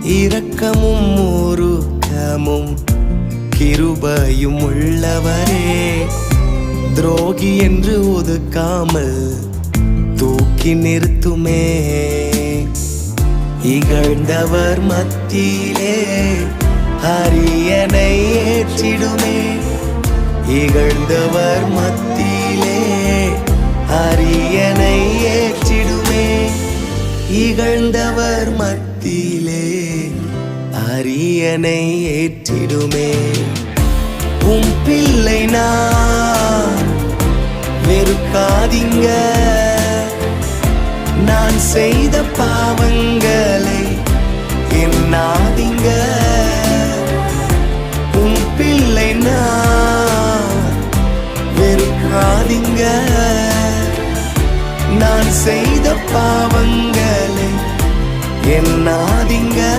இரக்கமும் உருக்கமும் கிருபையும் உள்ளவரே, துரோகி என்று ஒதுக்காமல் தூக்கி நிறுத்துமே. இகழ்ந்தவர் மத்தியிலே அரியணை ஏற்றிடுமே. இகழ்ந்தவர் மத்தியிலே அரியணை ஏற்றிடுமே. இகழ்ந்தவர் மத்தியிலே அரியணை ஏற்றிடுமே. உம் பிள்ளை நான், வெறுக்காதீங்க. நான் செய்த பாவங்களை எண்ணாதீங்க. உம் பிள்ளை நான், வெறுக்காதீங்க. நான் செய்த பாவங்களை எண்ணாதீங்க.